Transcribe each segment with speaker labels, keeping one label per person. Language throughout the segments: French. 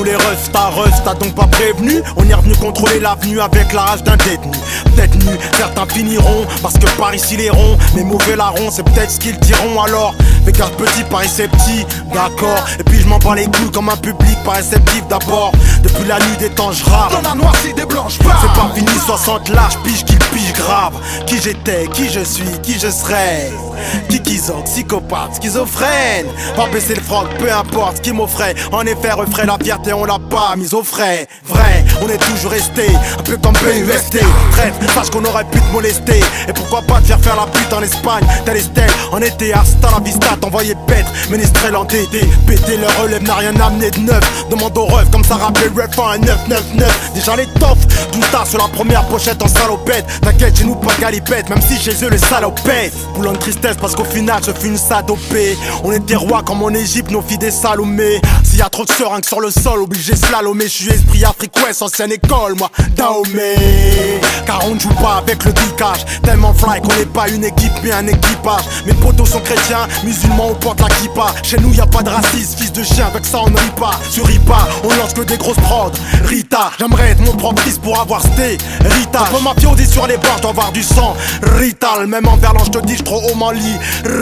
Speaker 1: nous les Rust a donc pas prévenu. On est revenu contrôler l'avenue avec la rage d'un détenu. Détenu, certains finiront parce que par ici les ronds, les mauvais larrons, c'est peut-être ce qu'ils diront alors. Fais gaffe petit, Paris c'est petit, d'accord. Et puis je m'en bats les couilles comme un public pas réceptif d'abord. Depuis la nuit des temps je rappe.
Speaker 2: Dans la noircie des blanches barres.
Speaker 1: C'est pas fini, 60 larges, pige qu'il pige grave. Qui j'étais, qui je suis, qui je serai. Kikizok, psychopathe, schizophrène. Pas baisser le froc, peu importe ce qui m'offrait. En effet, refrait la fierté, on l'a pas mise au frais. Vrai, on est toujours resté, un peu comme PUST. Bref, sache qu'on aurait pu te molester. Et pourquoi pas te faire la pute en Espagne. Tel Estelle, en été, hasta la vista, t'envoyer paître. Ménestrel en DD, péter le relève n'a rien amené de neuf. Demande au ref, comme ça rappelait ref en un 999. Déjà les toffs, tout ça sur la première pochette en salopette. T'inquiète, chez nous pas galipette, même si chez eux les salopètes. Boulant de tristesse parce qu'au final je fus une sadopée. On était rois comme en Égypte, nos filles des Salomé. S'il y a trop de seringues sur le sol, obligé slalomer. Je suis esprit Afrique Ouest, ancienne école, moi, Dahomey. Car on ne joue pas avec le geekage. Tellement fly qu'on n'est pas une équipe mais un équipage. Mes potos sont chrétiens, musulmans on porte la kippa. Chez nous y a pas de racisme, fils de chien, avec ça on ne rit pas. Sur Ripa, on lance que des grosses prods. Rita, j'aimerais être mon propre fils pour avoir sté. Rita, je peux m'appiauder sur les bords, je dois avoir du sang. Rital, même en verlan, je te dis, je trop haut m'en lit.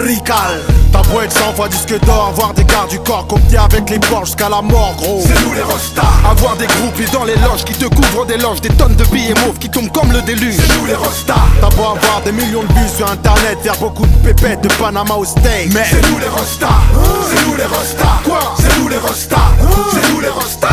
Speaker 1: Rical, t'as beau être 100 fois disque d'or, avoir des gardes du corps, copier avec les bords jusqu'à la mort, gros.
Speaker 2: C'est nous les Rostas. Avoir des groupies dans les loges qui te couvrent des loges, des tonnes de billets mauves qui tombent comme le déluge. C'est nous les Rostas.
Speaker 1: T'as beau avoir des millions de vues sur internet, faire beaucoup de pépettes de Panama au steak.
Speaker 2: Mais c'est nous les Rostas. C'est nous les Rostas. Quoi? C'est nous les Rostas. C'est nous les Rostas.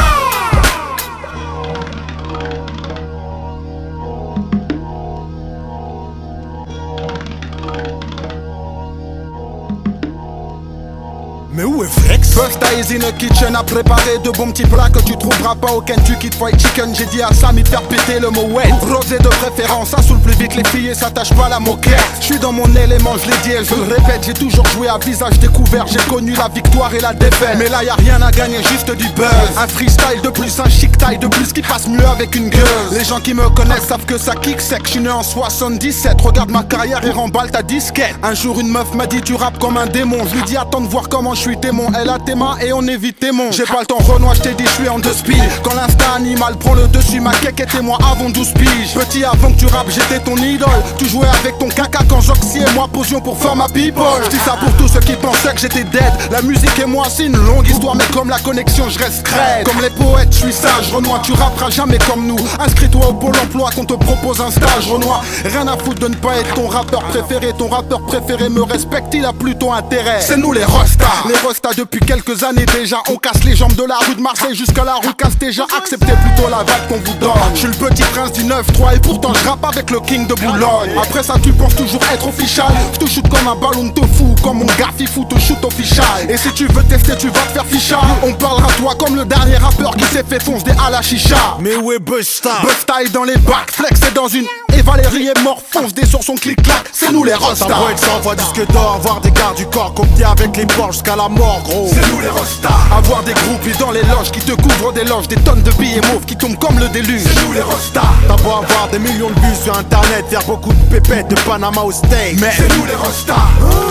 Speaker 1: Mais où est Flex?
Speaker 2: Busta is in a kitchen à préparer de bons petits plats que tu trouveras pas au Kentucky Fried Chicken. J'ai dit à Samy de faire péter le mot wet. Rosé de préférence, ça saoule plus vite les filles et s'attache pas à la moquette. J'suis dans mon élément, je l'ai dit et je le répète. J'ai toujours joué à visage découvert, j'ai connu la victoire et la défaite. Mais là y a rien à gagner, juste du buzz. Un freestyle de plus, un chic taille de plus qui passe mieux avec une gueule. Les gens qui me connaissent savent que ça kick sec. J'suis né en 77, regarde ma carrière et remballe ta disquette. Un jour une meuf m'a dit tu rappes comme un démon. Je lui dis attends de voir comment je suis témoin. Elle a tes mains et on évite tes monts. J'ai pas le temps Renoir, je t'ai dit je suis en 2 speed. Quand l'instinct animal prend le dessus, ma quéque était moi avant 12 piges. Petit avant que tu rappes, j'étais ton idole. Tu jouais avec ton caca quand Joxy et moi posions pour faire ma people. Je dis ça pour tous ceux qui pensaient que j'étais dead. La musique et moi c'est une longue histoire, mais comme la connexion je reste crête. Comme les poètes, je suis sage. Renoir, tu rapperas jamais comme nous. Inscris-toi au pôle emploi qu'on te propose un stage. Renoir, rien à foutre de ne pas être ton rappeur préféré. Ton rappeur préféré me respecte, il a plutôt intérêt. C'est nous les Rostas. Les Rostas depuis quelques années déjà. On casse les jambes de la rue de Marseille jusqu'à la rue Casteja. Acceptez plutôt la vague qu'on vous donne. Je suis le petit prince du 9-3 et pourtant je rappe avec le king de Boulogne. Après ça tu penses toujours être official. Je te shoot comme un ballon de fou. Comme mon gars Fifou te shoot official. Et si tu veux tester tu vas te faire ficha. On parlera de toi comme le dernier rappeur qui s'est fait foncer à la chicha.
Speaker 1: Mais où est Busta?
Speaker 2: Busta est dans les bacs, Flex est dans une. Et Valérie est mort, fonce des sur son clic-clac. C'est nous les Rostas.
Speaker 1: T'as beau être 100 fois disque d'or, avoir des gardes du corps, copier avec les bords jusqu'à la mort, gros.
Speaker 2: C'est nous les Rostas. Avoir des groupies dans les loges qui te couvrent des loges, des tonnes de billets mauves qui tombent comme le déluge. C'est nous les Rostas.
Speaker 1: T'as beau avoir des millions de vues sur internet, faire beaucoup de pépettes de Panama au steak.
Speaker 2: Mais c'est nous les Rostas.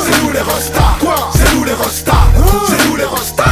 Speaker 2: C'est nous les Rostas. Quoi? C'est nous les Rostas. C'est nous les Rostas.